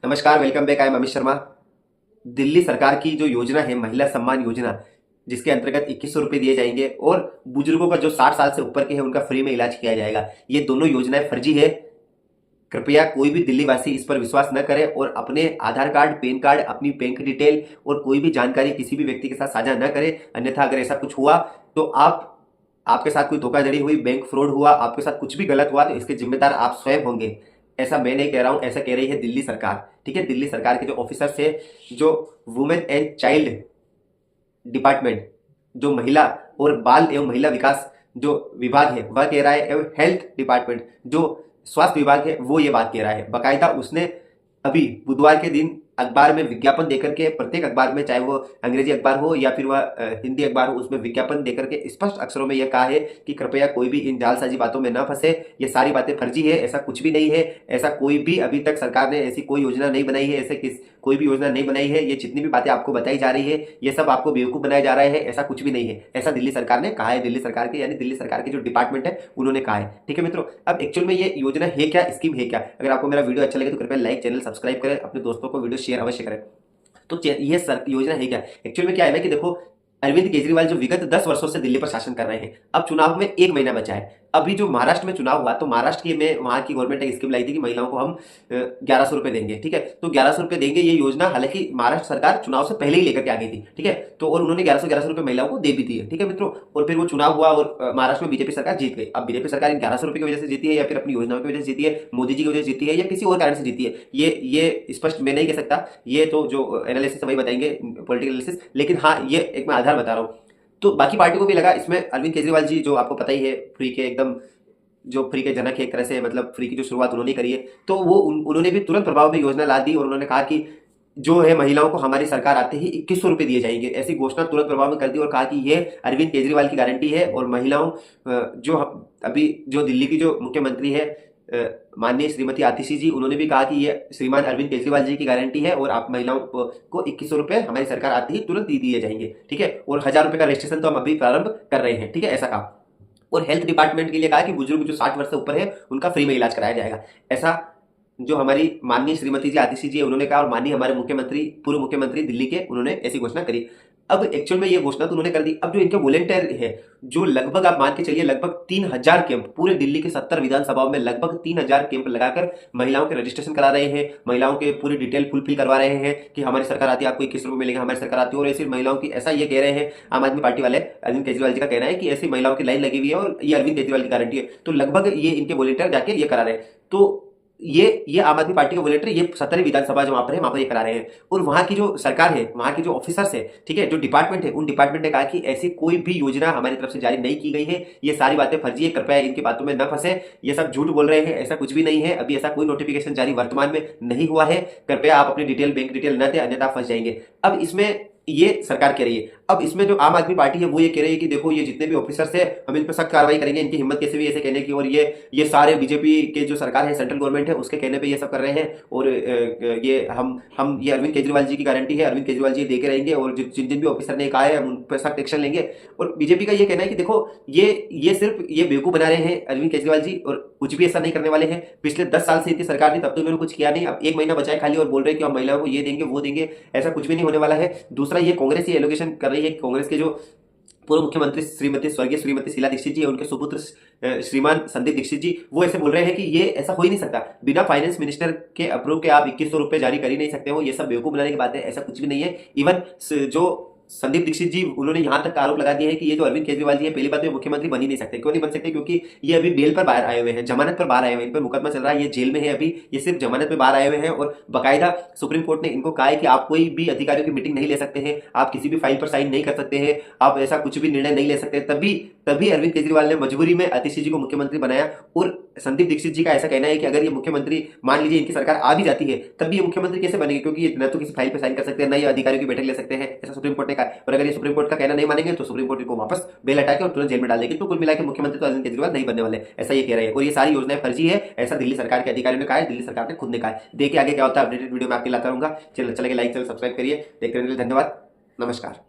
नमस्कार, welcome back. I am Amit Sharma. Delhi सरकार की जो योजना है महिला सम्मान योजना, जिसके अंतर्गत 2100 रुपए दिए जाएंगे और बुजुर्गों का जो 60 साल से ऊपर के हैं उनका फ्री में इलाज किया जाएगा। ये दोनों योजनाएं फर्जी है। कृपया कोई भी दिल्ली वासी इस पर विश्वास न करे और अपने आधार कार्ड, पैन कार्ड, अपनी बैंक डिटेल और कोई भी जानकारी किसी भी व्यक्ति के साथ साझा न करे। अन्यथा अगर ऐसा कुछ हुआ तो आपके साथ कोई धोखाधड़ी हुई, बैंक फ्रॉड हुआ, आपके साथ कुछ भी गलत हुआ तो इसके जिम्मेदार आप स्वयं होंगे। ऐसा मैं नहीं कह रहा हूं, ऐसा कह रही है दिल्ली सरकार। ठीक है, दिल्ली सरकार के जो ऑफिसर्स है, जो वुमेन एंड चाइल्ड डिपार्टमेंट, जो महिला और बाल एवं महिला विकास जो विभाग है वह कह रहा है, एवं हेल्थ डिपार्टमेंट जो स्वास्थ्य विभाग है वो ये बात कह रहा है। बाकायदा उसने अभी बुधवार के दिन अखबार में विज्ञापन देकर के, प्रत्येक अखबार में, चाहे वो अंग्रेजी अखबार हो या फिर वह हिंदी अखबार हो, उसमें विज्ञापन देकर के स्पष्ट अक्षरों में यह कहा है कि कृपया कोई भी इन जालसाजी बातों में न फंसे। ये सारी बातें फर्जी है, ऐसा कुछ भी नहीं है। ऐसा कोई भी अभी तक सरकार ने ऐसी कोई योजना नहीं बनाई है, ऐसे कोई भी योजना नहीं बनाई है। ये जितनी भी बातें आपको बताई जा रही है ये सब आपको बेवकूफ बनाया जा रहा है। ऐसा कुछ भी नहीं है, ऐसा दिल्ली सरकार ने कहा है। दिल्ली सरकार के यानी दिल्ली सरकार के जो डिपार्टमेंट है उन्होंने कहा है। ठीक है मित्रों, अब एक्चुअल में ये योजना है क्या, स्कीम है क्या? अगर आपको मेरा वीडियो अच्छा लगे तो कृपया लाइक, चैनल सब्सक्राइब करें, अपने दोस्तों को वीडियो शेयर अवश्य करें। तो ये योजना है क्या? एक्चुअल में क्या है ना कि देखो, अरविंद केजरीवाल जो विगत 10 वर्षों से दिल्ली पर शासन कर रहे हैं, अब चुनाव में 1 महीना बचा है। अभी जो महाराष्ट्र में चुनाव हुआ तो महाराष्ट्र की में वहां की गवर्नमेंट एक स्कीम लाई थी कि महिलाओं को हम 1100 रुपए देंगे। ठीक है, तो 1100 रुपए देंगे, ये योजना हालांकि महाराष्ट्र सरकार चुनाव से पहले ही लेकर के आ गई थी। ठीक है, तो और उन्होंने 1100 रुपए महिलाओं को दे भी दिए। ठीक है मित्रों, और फिर वो चुनाव हुआ और महाराष्ट्र में बीजेपी सरकार जीत गई। अब बीजेपी सरकार इन 1100 रुपए की वजह से जीती है या फिर अपनी योजनाओं की वजह से जीती है, मोदी जी की वजह से जीती है या किसी और कारण से जीती है, ये स्पष्ट मैं नहीं कह सकता। ये तो जो एनालिसिस वही बताएंगे, पॉलिटिकल एनालिसिस। लेकिन हाँ, ये एक मैं आधार बता रहा हूँ। तो बाकी पार्टी को भी लगा इसमें। अरविंद केजरीवाल जी जो आपको पता ही है, फ्री के एकदम जो फ्री के जनक है एक तरह से, मतलब फ्री की जो शुरुआत उन्होंने करी है, तो वो उन्होंने भी तुरंत प्रभाव में योजना ला दी और उन्होंने कहा कि जो है महिलाओं को हमारी सरकार आते ही 2100 रुपए दिए जाएंगे। ऐसी घोषणा तुरंत प्रभाव में कर दी और कहा कि ये अरविंद केजरीवाल की गारंटी है। और महिलाओं जो अभी जो दिल्ली की जो मुख्यमंत्री है माननीय श्रीमती आतिशी जी, उन्होंने भी कहा कि ये श्रीमान अरविंद केजरीवाल जी की गारंटी है और आप महिलाओं को 2100 रुपए हमारी सरकार आते ही तुरंत दिए जाएंगे। ठीक है, और 1000 रुपए का रजिस्ट्रेशन तो हम अभी प्रारंभ कर रहे हैं। ठीक है, ऐसा कहा। और हेल्थ डिपार्टमेंट के लिए कहा कि बुजुर्ग जो 60 वर्ष से ऊपर है उनका फ्री में इलाज कराया जाएगा। ऐसा जो हमारी माननीय श्रीमती जी आतिशी जी उन्होंने कहा और माननीय हमारे मुख्यमंत्री, पूर्व मुख्यमंत्री दिल्ली के, उन्होंने ऐसी घोषणा करी। अब एक्चुअल में ये घोषणा तो उन्होंने कर दी। अब जो इनके वॉलेंटियर है, जो लगभग आप मान के चलिए लगभग 3000 कैंप, पूरे दिल्ली के 70 विधानसभाओं में लगभग 3000 कैंप लगाकर महिलाओं के रजिस्ट्रेशन करा रहे हैं, महिलाओं के पूरी डिटेल फुलफिल करवा रहे हैं कि हमारी सरकार आती है आपको 21 रुपए मिलेंगे, हमारी सरकार आती है। और ऐसी महिलाओं की, ऐसा ये कह रहे हैं आम आदमी पार्टी वाले, अरविंद केजरीवाल जी का कहना है कि ऐसी महिलाओं की लाइन लगी हुई है और ये अरविंद केजरीवाल की गारंटी है। तो लगभग ये इनके वॉलेंटियर जाके ये करा रहे हैं। तो ये आम आदमी पार्टी के वॉलेंटियर ये 17 विधानसभा जो वहां पर ये करा रहे हैं। और वहां की जो सरकार है, वहां के जो ऑफिसर्स है, ठीक है, जो डिपार्टमेंट है, उन डिपार्टमेंट ने कहा कि ऐसी कोई भी योजना हमारी तरफ से जारी नहीं की गई है, ये सारी बातें फर्जी है, कृपया इनकी बातों में न फंसे, ये सब झूठ बोल रहे हैं, ऐसा कुछ भी नहीं है। अभी ऐसा कोई नोटिफिकेशन जारी वर्तमान में नहीं हुआ है। कृपया आप अपनी डिटेल, बैंक डिटेल न दें, अन्यथा फंस जाएंगे। अब इसमें ये सरकार कह रही है। अब इसमें जो आम आदमी पार्टी है वो ये कह रही है कि देखो, ये जितने भी ऑफिसर्स है हम इन पर सख्त कार्रवाई करेंगे, इनकी हिम्मत कैसे भी ऐसे कहने की। और ये सारे बीजेपी के जो सरकार है, सेंट्रल गवर्नमेंट है, उसके कहने पे ये सब कर रहे हैं। और ये हम ये अरविंद केजरीवाल जी की गारंटी है, अरविंद केजरीवाल जी देके रहेंगे और जिन जिन भी ऑफिसर ने कहा है हम उन पर सख्त एक्शन लेंगे। और बीजेपी का ये कहना है कि देखो, ये सिर्फ ये बेवकूफ बना रहे हैं अरविंद केजरीवाल जी, और कुछ भी ऐसा नहीं करने वाले हैं। पिछले 10 साल से इनकी सरकार थी, तब तो इन्होंने कुछ किया नहीं। अब 1 महीना बचा है खाली और बोल रहे हैं कि हम महिलाओं को ये देंगे वो देंगे। ऐसा कुछ भी नहीं होने वाला है। दूसरा, ये कांग्रेस ये एलोगेशन कर रही है, कांग्रेस के जो पूर्व मुख्यमंत्री स्वर्गीय श्रीमती शीला दीक्षित जी, उनके सुपुत्र श्रीमान संदीप दीक्षित जी, वो ऐसे बोल रहे हैं कि ये ऐसा हो ही नहीं सकता, बिना फाइनेंस मिनिस्टर के अप्रूव के आप 2100 रुपए जारी कर ही नहीं सकते हो। ये सब बेवकूफ बनाने की बात है, ऐसा कुछ भी नहीं है। इवन जो संदीप दीक्षित जी, उन्होंने यहां तक आरोप लगा दिया है कि ये जो अरविंद केजरीवाल जी है, पहली बात तो मुख्यमंत्री बन ही नहीं सकते। क्यों नहीं बन सकते? क्योंकि ये अभी बेल पर बाहर आए हुए हैं, जमानत पर बाहर आए हुए हैं, इन पर मुकदमा चल रहा है, ये जेल में है अभी, ये सिर्फ जमानत पे बाहर आए हुए हैं। और बाकायदा सुप्रीम कोर्ट ने इनको कहा है कि आप कोई भी अधिकारियों की मीटिंग नहीं ले सकते हैं, आप किसी भी फाइल पर साइन नहीं कर सकते हैं, आप ऐसा कुछ भी निर्णय नहीं ले सकते। तभी अरविंद केजरीवाल ने मजबूरी में आतिशी जी को मुख्यमंत्री बनाया। और संदीप दीक्षित जी का ऐसा कहना है कि अगर ये मुख्यमंत्री, मान लीजिए इनकी सरकार आ भी जाती है, तब भी ये मुख्यमंत्री कैसे बनेंगे? क्योंकि ये न तो किसी फाइल पर साइन कर सकते हैं, न ये अधिकारियों की बैठक ले सकते हैं, ऐसा सुप्रीम कोर्ट ने कहा। और अगर ये सुप्रीम कोर्ट का कहना नहीं मानेंगे तो सुप्रीम कोर्ट को वापस बेल हटा के और तुरंत जेल में डाल देंगे। तो कुल मिला के मुख्यमंत्री तो अरविंद केजरीवाल नहीं बनने वाले, ऐसा ये कह रहे हैं। और ये सारी योजनाएं फर्जी है, ऐसा दिल्ली सरकार के अधिकारियों ने कहा है, दिल्ली सरकार ने खुद ने कहा है। देखिए आगे क्या होता है, अपडेटेड वीडियो में आपके लाता रहूंगा। चैनल चलेगा, लाइक, चैनल सब्सक्राइब करिए। देखते रहने के लिए धन्यवाद। नमस्कार।